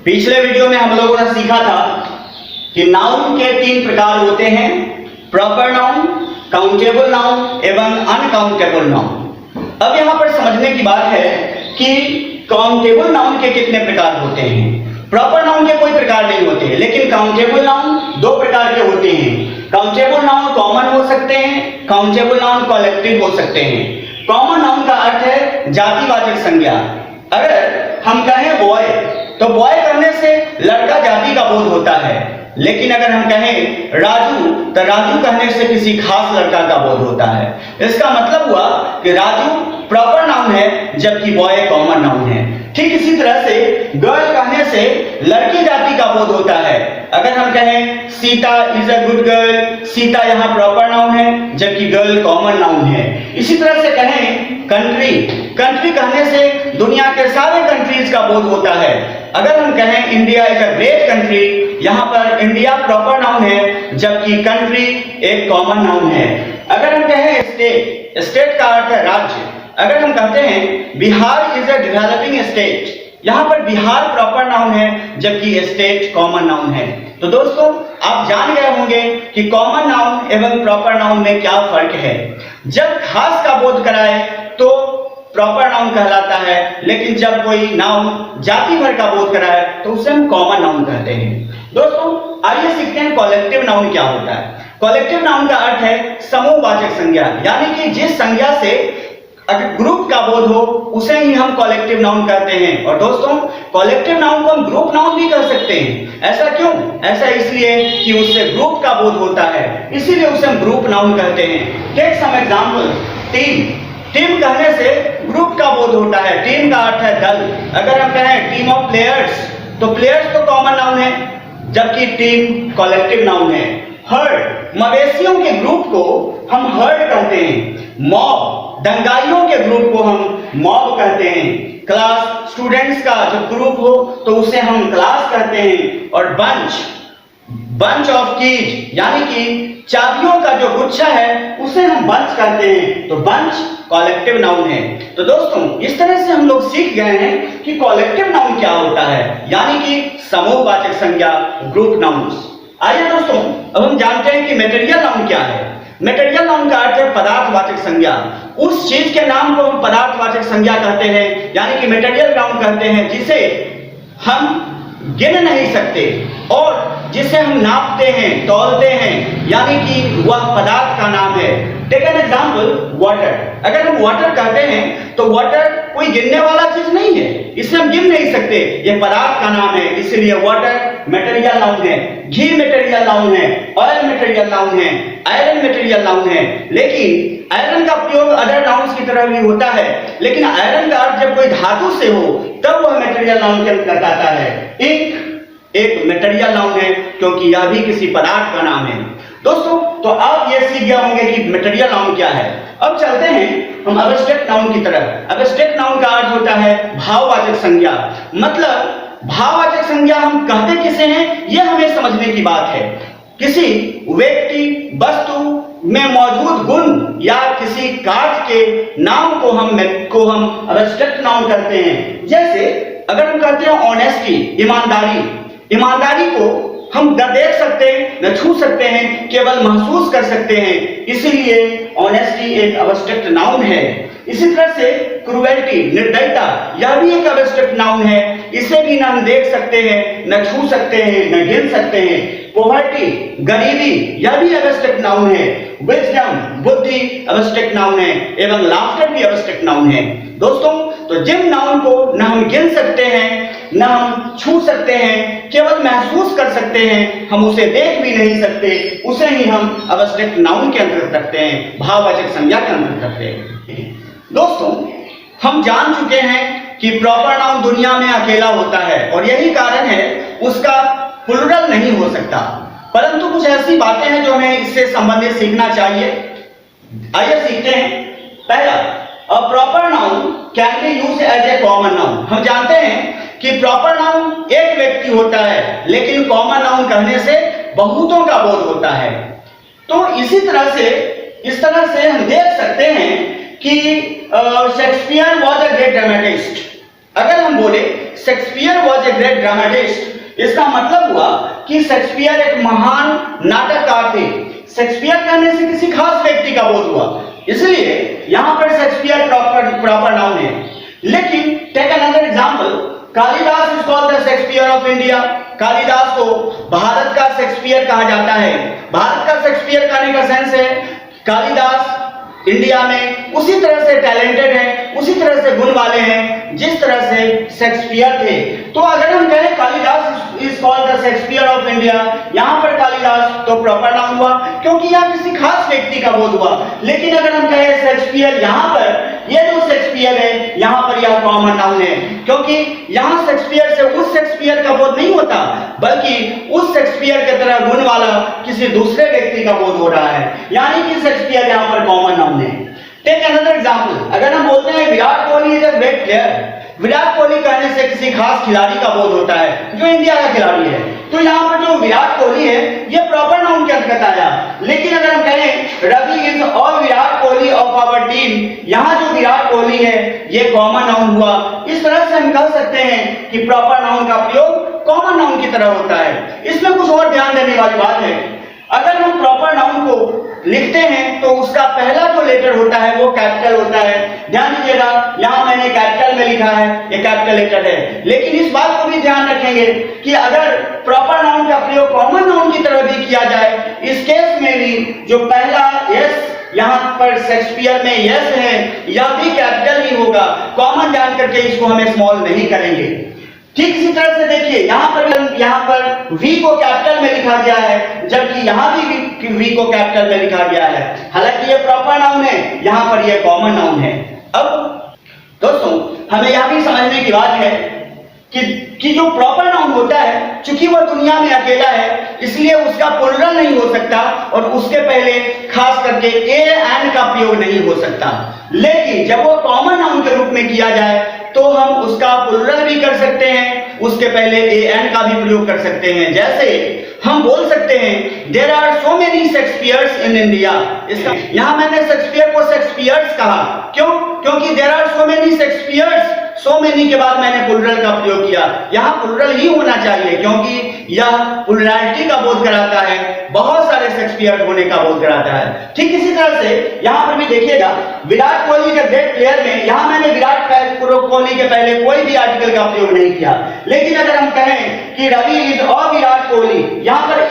पिछले वीडियो में हम लोगों ने सीखा था कि नाउन के 3 प्रकार होते हैं, प्रॉपर नाउन, काउंटेबल नाउन एवं अनकाउंटेबल नाउन। अब यहां पर समझने की बात है कि काउंटेबल नाउन के कितने प्रकार होते हैं। प्रॉपर नाउन के कोई प्रकार नहीं होते, लेकिन काउंटेबल नाउन 2 प्रकार के होते हैं। काउंटेबल नाउन कॉमन हो सकते हैं, काउंटेबल नाउन कलेक्टिव हो सकते हैं। कॉमन नाउन का अर्थ है जातिवाचक संज्ञा। अगर हम कहें बॉय, तो बॉय कहने से लड़का जाति का बोध होता है, लेकिन अगर हम कहें राजू, तो राजू कहने से किसी खास लड़का का बोध होता है। इसका मतलब हुआ कि राजू प्रॉपर नाउन है जबकि बॉय कॉमन नाउन है। ठीक इसी तरह से गर्ल कहने से लड़की जाति का बोध होता है। अगर हम कहें Sita is a good girl, Sita यहाँ प्रॉपर नाउन है जबकि गर्ल कॉमन नाउन है। इसी तरह से कहें कंट्री, कंट्री कहने से दुनिया के सारे कंट्रीज का बोध होता है। अगर हम कहें India is a great country, यहाँ पर इंडिया प्रॉपर नाउन है जबकि कंट्री एक कॉमन नाउन है। अगर हम कहें स्टेट, स्टेट का अर्थ है राज्य। अगर हम कहते हैं Bihar is a developing state, यहाँ पर बिहार प्रॉपर नाउन है जबकि स्टेट कॉमन नाउन है। तो दोस्तों आप जान गए होंगे कि कॉमन नाउन एवं प्रॉपर नाउन में क्या फर्क है। जब खास का बोध कराए तो प्रॉपर नाउन कहलाता है, लेकिन जब कोई नाउन जाति भर का बोध कराए तो उसे हम कॉमन नाउन कहते हैं। दोस्तों आइए सीखते हैं कलेक्टिव नाउन क्या होता है। कलेक्टिव नाउन का अर्थ है समूहवाचक संज्ञा, यानी कि जिस संज्ञा से अगर ग्रुप का बोध हो उसे ही हम कलेक्टिव नाउन कहते हैं। और दोस्तों कलेक्टिव नाउन को हम ग्रुप नाउन भी कह सकते हैं। ऐसा क्यों? ऐसा इसलिए कि उससे ग्रुप का बोध होता है, इसीलिए उसे हम ग्रुप नाउन कहते हैं। Take some example, team, team कहने से ग्रुप का बोध होता है। टीम का अर्थ है दल। अगर हम कहें टीम ऑफ प्लेयर्स, तो प्लेयर्स तो कॉमन नाउन है जबकि टीम कलेक्टिव नाउन है। हर्ड, मवेशियों के ग्रुप को हम हर्ड कहते हैं। मॉब, दंगाइयों के ग्रुप को हम मॉब कहते हैं। क्लास, स्टूडेंट्स का जब ग्रुप हो तो उसे हम क्लास कहते हैं। और बंच, बंच ऑफ कीज, यानी कि चाबियों का जो गुच्छा है उसे हम बंच कहते हैं। तो बंच कलेक्टिव नाउन है। तो दोस्तों इस तरह से हम लोग सीख गए हैं कि कलेक्टिव नाउन क्या होता है, यानी कि समूहवाचक संज्ञा, ग्रुप नाउन्स। आइए दोस्तों अब हम जानते हैं कि मटेरियल नाउन क्या है। मटेरियल नाउन का अर्थ है पदार्थवाचक संज्ञा। उस चीज के नाम को हम पदार्थवाचक संज्ञा कहते हैं, यानी कि मटेरियल नाउन कहते हैं जिसे हम गिन नहीं सकते और जिसे हम नापते हैं, तौलते हैं, यानी कि वह पदार्थ का नाम है। Take an example, water. अगर हम वाटर कहते हैं तो वाटर कोई गिनने वाला चीज नहीं है, इसे हम गिन नहीं सकते, यह पदार्थ का नाम है, इसलिए वाटर मटेरियल नाउन है। घी मटेरियल नाउन है, ऑयल मटेरियल नाउन है, आयरन मटेरियल नाउन है। लेकिन आयरन का प्रयोग अदर नाउन्स की तरह भी होता है, लेकिन आयरन का अर्थ जब कोई धातु से हो तब वह मटेरियल नाउन के अंतर्गत आता है। इंक एक मटेरियल नाउन है क्योंकि यह भी किसी पदार्थ का नाम है। दोस्तों तो आप ये सीख गए होंगे कि मटेरियल नाउन क्या है। अब चलते हैं हम एब्स्ट्रैक्ट नाउन की तरफ। एब्स्ट्रैक्ट नाउन का अर्थ होता है भाववाचक संज्ञा। मतलब भाववाचक संज्ञा हम कहते किसे हैं यह हमें समझने की बात है। किसी व्यक्ति, वस्तु में मौजूद गुण या किसी कार्य के नाम को हम एब्स्ट्रैक्ट नाउन कहते हैं। जैसे अगर हम कहते हैं ऑनेस्टी, ईमानदारी, ईमानदारी को हम न देख सकते, न छू सकते हैं, केवल महसूस कर सकते हैं, इसीलिए ऑनेस्टी एक एब्स्ट्रैक्ट नाउन है। इसी तरह से क्रूएल्टी, निर्दयता, यह भी एक एब्स्ट्रैक्ट नाउन है। इसे भी न हम देख सकते हैं, न छू सकते हैं, न गिन सकते हैं। पॉवर्टी, गरीबी, यह भी एब्स्ट्रैक्ट नाउन है। विजडम, बुद्धि एब्स्ट्रैक्ट नाउन है एवं लाफ्टर भी एब्स्ट्रैक्ट नाउन है। दोस्तों तो जिन नाउन को न हम गिन सकते हैं, न हम छू सकते हैं, केवल महसूस कर सकते हैं, हम उसे देख भी नहीं सकते, उसे ही हम एब्स्ट्रैक्ट नाउन के अंतर्गत रखते हैं, भाववाचक संज्ञा के अंतर्गत रखते हैं। दोस्तों हम जान चुके हैं कि प्रॉपर नाउन दुनिया में अकेला होता है और यही कारण है उसका प्लुरल नहीं हो सकता। परंतु कुछ ऐसी बातें हैं जो हमें इससे संबंधित सीखना चाहिए। आइए सीखते हैं। पहला, a proper noun can be used as a common noun. हम जानते हैं कि प्रॉपर नाउन एक व्यक्ति होता है, लेकिन कॉमन नाउन कहने से बहुतों का बोध होता है। तो इस तरह से हम देख सकते हैं कि Shakespeare was a great dramatist. अगर हम बोले Shakespeare was a great dramatist, इसका मतलब हुआ कि शेक्सपियर एक महान नाटककार थे। शेक्सपियर कहने से किसी खास व्यक्ति का बोध हुआ, इसलिए यहां पर शेक्सपियर प्रॉपर नाउन है। लेकिन take another example, Kalidas is called the Shakespeare of India. Kalidas को भारत का शेक्सपियर कहा जाता है। भारत का शेक्सपियर कहने का सेंस है कालिदास इंडिया में उसी तरह से टैलेंटेड हैं, उसी तरह से गुण वाले हैं जिस तरह से शेक्सपियर थे। तो अगर हम कहें Kalidas is called the Shakespeare of India, यहां पर कालिदास तो प्रॉपर नाउन हुआ क्योंकि यहां किसी खास व्यक्ति का बोध हुआ। लेकिन अगर हम कहें शेक्सपियर, यहां पर ये जो शेक्सपियर है यहां पर यह कॉमन नाउन है क्योंकि यहां शेक्सपियर से उस शेक्सपियर का बोध नहीं होता बल्कि उस शेक्सपियर की तरह गुण वाला किसी दूसरे व्यक्ति का बोध हो रहा है, यानी कि शेक्सपियर यहां पर कॉमन नाउन है। टेक अनदर एग्जांपल, अगर हम बोलते हैं Virat Kohli is a great player, Virat Kohli कहने से किसी खास खिलाड़ी का बोध होता है जो इंडिया का खिलाड़ी है, तो यहाँ पर जो विराट कोहली है ये प्रॉपर नाउन के अंतर्गत आया। लेकिन अगर हम कहें Ravi is all Virat Kohli of our team, यहाँ जो विराट कोहली है ये कॉमन नाउन हुआ। इस तरह से हम कह सकते हैं कि प्रॉपर नाउन का प्रयोग कॉमन नाउन की तरह होता है। इसमें कुछ और ध्यान देने वाली बात है, अगर हम प्रॉपर नाउन को लिखते हैं तो उसका पहला जो लेटर होता है वो कैपिटल होता है। ध्यान दीजिएगा, यहां मैंने कैपिटल में लिखा है, ये कैपिटल लेटर है। लेकिन इस बात को भी ध्यान रखेंगे कि अगर प्रॉपर नाउन का प्रयोग कॉमन नाउन की तरह भी किया जाए, इस केस में भी जो पहला यस यहां पर शेक्सपियर में यस है यह भी कैपिटल ही होगा। कॉमन जान करके इसको हमें स्मॉल नहीं करेंगे। ठीक इसी तरह से देखिए यहाँ पर V को कैपिटल में लिखा गया है जबकि यहाँ भी V को कैपिटल में लिखा गया है। हालांकि ये प्रॉपर नाउन है, यहाँ पर ये कॉमन नाउन है। अब दोस्तों हमें यह भी समझने की बात है कि जो प्रॉपर नाउन होता है चूंकि वह दुनिया में अकेला है इसलिए उसका प्लुरल नहीं हो सकता और उसके पहले खास करके ए एन का प्रयोग नहीं हो सकता। लेकिन जब वो कॉमन नाउन के रूप में किया जाए तो हम उसका प्लुरल भी कर सकते हैं, उसके पहले ए एन का भी प्रयोग कर सकते हैं। जैसे हम बोल सकते हैं there are so many Shakespeares in India. इसका यहां मैंने शेक्सपियर को शेक्सपियर्स कहा, क्यों? क्योंकि there are so many Shakespeares, so many के बाद मैंने प्लुरल का प्रयोग किया। यहां प्लुरल ही होना चाहिए क्योंकि यह प्लुरैलिटी का बोध कराता है, बहुत सारे शेक्सपियर होने का बोध कराता है। ठीक इसी तरह से यहां पर भी देखिएगा विराट कोहली के ग्रेट प्लेयर में यहां मैंने विराट कोहली के पहले कोई भी आर्टिकल का प्रयोग नहीं किया। लेकिन अगर हम कहें कि रवि इज अ विराट कोहली, यहां पर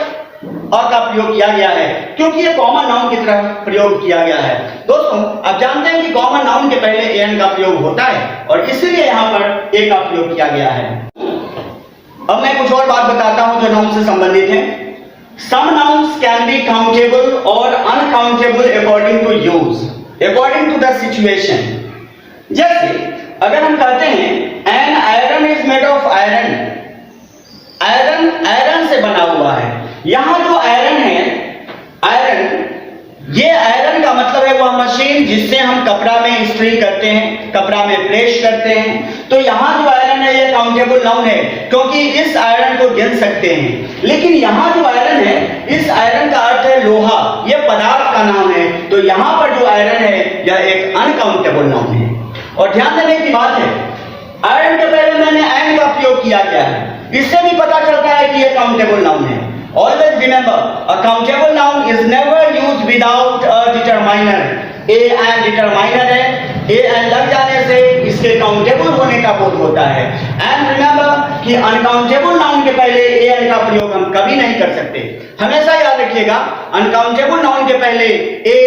अ का प्रयोग किया गया है क्योंकि ये कॉमन नाउन की तरह प्रयोग किया गया है। दोस्तों आप जानते हैं कि कॉमन नाउन के पहले एन का प्रयोग होता है और इसलिए यहां पर ए का प्रयोग किया गया है। अब मैं कुछ और बात बताता हूं जो नाउन से संबंधित है। Some nouns can be countable और uncountable according to use, according to the situation. जैसे अगर हम कहते हैं an iron is made of iron, iron iron से बना हुआ है। यहां जो आयरन है, आयरन, ये आयरन का मतलब है वह मशीन जिससे हम कपड़ा में इस्त्री करते हैं, कपड़ा में प्रेस करते हैं। तो यहां जो आयरन है ये काउंटेबल नाउन है क्योंकि इस आयरन को गिन सकते हैं। लेकिन यहां जो आयरन है, इस आयरन का अर्थ है लोहा, यह पदार्थ का नाम है। तो यहां पर जो आयरन है यह एक अनकाउंटेबल नाउन है। और ध्यान देने की बात है, आयरन के पहले मैंने एन का प्रयोग किया गया है, इससे भी पता चलता है कि यह काउंटेबल नाउन है। Always remember, a countable noun is never used without a determiner. A and determiner है, A and लग जाने से इसके काउंटेबल होने का बोध होता है। And remember कि अनकाउंटेबल नाउन के पहले A and का प्रयोग हम कभी नहीं कर सकते। हमेशा याद रखिएगा अनकाउंटेबल नाउन के पहले A,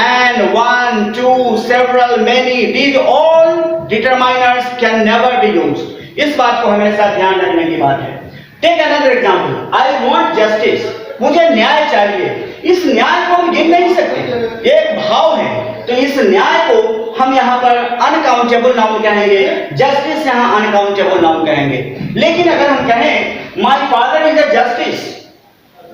and, one, two, several, many, these all determiners can never be used. इस बात को हमेशा ध्यान रखने की बात है। Take another example, I want justice, मुझे न्याय चाहिए। इस न्याय को हम गिन नहीं सकते, एक भाव है। तो इस न्याय को हम यहाँ पर अनकाउंटेबल नाउन कहेंगे, जस्टिस यहाँ अनकाउंटेबल नाउन कहेंगे। लेकिन अगर हम कहें my father is a justice,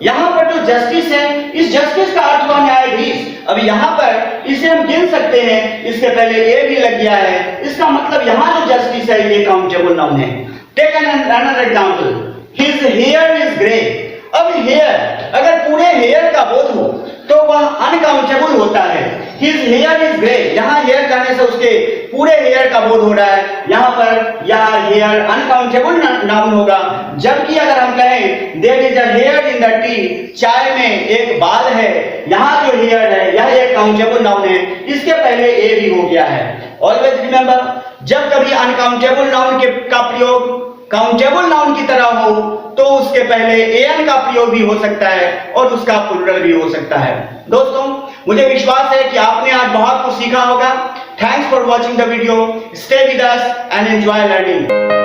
यहाँ पर जो जस्टिस है, इस जस्टिस का अर्थ हुआ न्यायाधीश। अब यहाँ पर इसे हम गिन सकते हैं, इसके पहले ए भी लग गया है, इसका मतलब यहाँ जो जस्टिस है ये काउंटेबल नाउन है। Take another example, His hair is grey। अब हेयर, अगर पूरे हेयर का बोध हो तो वह अनकाउंटेबल होता है। हिज हेयर इज ग्रे, यहाँ हेयर कहने से उसके पूरे हेयर का बोध हो रहा है, यहाँ पर या हेयर अनकाउंटेबल नाउन होगा। जबकि अगर हम कहें there is a hair in the tea, चाय में एक बाल है, यहाँ जो हेयर है यह एक काउंटेबल नाउन है, इसके पहले ए भी हो गया है। ऑलवेज रिमेंबर, जब कभी अनकाउंटेबल नाउन का प्रयोग काउंटेबल नाउन की तरह हो तो उसके पहले एन का प्रयोग भी हो सकता है और उसका प्लूरल भी हो सकता है। दोस्तों, मुझे विश्वास है कि आपने आज बहुत कुछ सीखा होगा। Thanks for watching the video, stay with us and enjoy learning.